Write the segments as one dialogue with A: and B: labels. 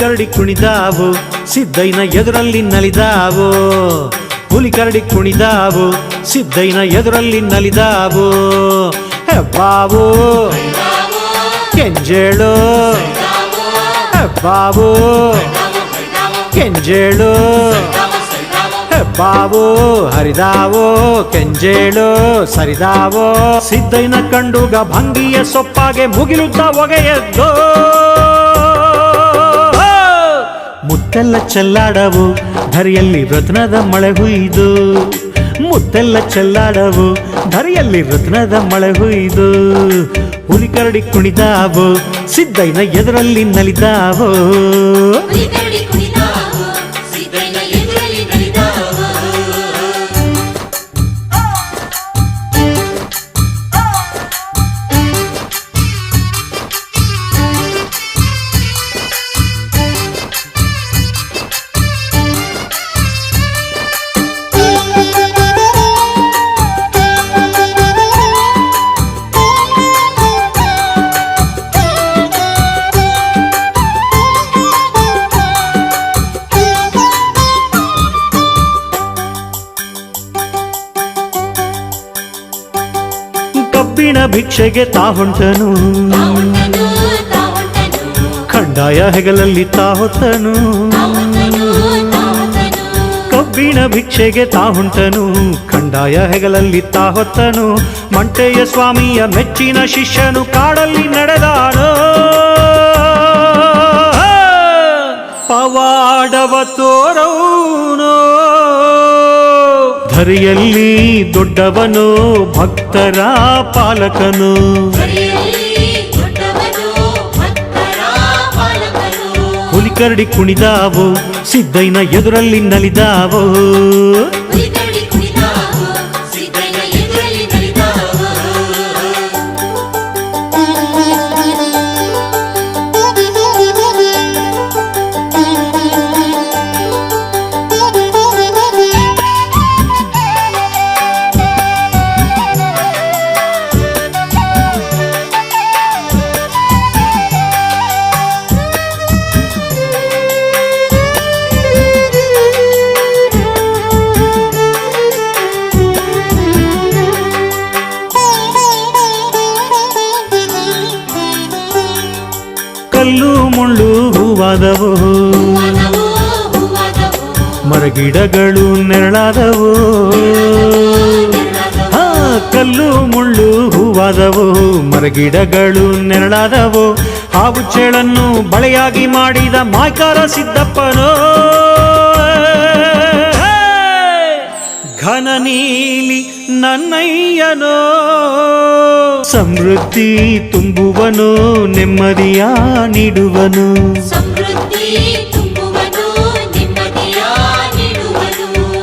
A: ಹುಲಿಕರಡಿ ಕುಣಿದಾವು ಸಿದ್ದಯ್ಯನ ಎದುರಲ್ಲಿ ನಲಿದಾವು ಹುಲಿಕರಡಿ ಕುಣಿದಾವು ಸಿದ್ದಯ್ಯನ ಎದುರಲ್ಲಿ ನಲಿದಾವು ಹೆಬ್ಬಾವು ಕೆಂಜೇಳು ಹೆಬ್ಬಾವು ಕೆಂಜೇಳು ಹೆಬ್ಬಾವು ಹರಿದಾವೋ ಕೆಂಜೇಳು ಸರಿದಾವೋ ಸಿದ್ದಯ್ಯನ ಕಂಡುಗ ಭಂಗಿಯ ಸೊಪ್ಪಾಗೆ ಮುಗಿಲುತ್ತ ಒಗೆಯದ್ದೋ ಮುತ್ತೆಲ್ಲ ಚೆಲ್ಲಾಡವು ಧರಿಯಲ್ಲಿ ರತ್ನದ ಮಳೆ ಹುಯ್ದು ಮುತ್ತೆಲ್ಲ ಚೆಲ್ಲಾಡವು ಧರಿಯಲ್ಲಿ ರತ್ನದ ಮಳೆ ಹುಯ್ದು ಹುಲಿಕರಡಿ ಕುಣಿದಾವು ಸಿದ್ದಯ್ಯನ ಎದುರಲ್ಲಿ ನಲಿದಾವು ಕಬ್ಬಿಣ ಭಿಕ್ಷೆಗೆ ತಾ ಹೊಂಟನು ಖಂಡಾಯ ಹೆಗಲಲ್ಲಿ ತಾ ಹೊತ್ತನು ಕಬ್ಬಿಣ ಭಿಕ್ಷೆಗೆ ತಾ ಹೊಂಟನು ಖಂಡಾಯ ಹೆಗಲಲ್ಲಿ ತಾ ಹೊತ್ತನು ಮಂಟೆಯ ಸ್ವಾಮಿಯ ಮೆಚ್ಚಿನ ಶಿಷ್ಯನು ಕಾಡಲ್ಲಿ ನಡೆದಾನು ಪವಾಡವ ತೋರೌನೋ ಧರಿಯಲ್ಲಿ ದೊಡ್ಡವನು ಭಕ್ತರ ಪಾಲಕನು ಹುಲಿಕರಡಿ ಕುಣಿದಾವು ಸಿದ್ದಯ್ಯನ ಎದುರಲ್ಲಿ ನಲಿದಾವು ಕಲ್ಲು ಮುಳ್ಳು ಹೂವಾದವು ಮರಗಿಡಗಳು ನೆರಳಾದವು ಕಲ್ಲು ಮುಳ್ಳು ಹೂವಾದವು ಮರಗಿಡಗಳು ನೆರಳಾದವು ಹಾವು ಚೇಳನ್ನು ಬಳೆಯಾಗಿ ಮಾಡಿದ ಮಾಯ್ಕಾರ ಸಿದ್ದಪ್ಪನೋ ಘನ ನೀಲಿ ನನ್ನಯ್ಯನೋ ಸಮೃದ್ಧಿ ತುಂಬುವನು ನೆಮ್ಮದಿಯ ನೀಡುವನು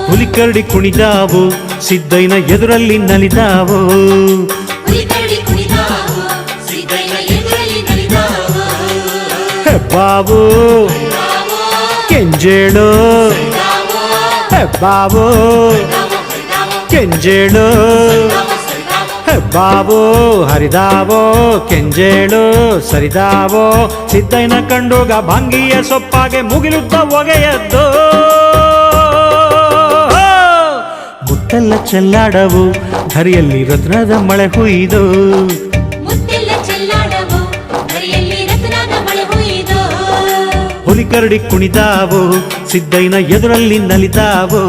A: ಹುಲಿಕರಡಿ ಕುಣಿದಾವು ಸಿದ್ದಯ್ಯನ ಎದುರಲ್ಲಿ ನಲಿದಾವು ಹೆಬ್ಬಾವು ಕೆಂಜೇಳು ಹೆಬ್ಬಾವು ಕೆಂಜೇಳು ಹೆಬ್ಬಾವು ಹರಿದಾವೋ ಕೆಂಜೇಳು ಸರಿದಾವೋ ಸಿದ್ದಯ್ಯನ ಕಂಡುಗ ಭಂಗಿಯ ಸೊಪ್ಪಾಗೆ ಮುಗಿಲುತ್ತ ಒಗೆಯದ್ದು ಮುತ್ತೆಲ್ಲ ಚೆಲ್ಲಾಡವು ಧರಿಯಲ್ಲಿ ರತ್ನದ ಮಳೆ ಹುಯ್ದು ಹುಲಿಕರಡಿ ಕುಣಿದಾವು ಸಿದ್ದಯ್ಯನ ಎದುರಲ್ಲಿ ನಲಿದಾವು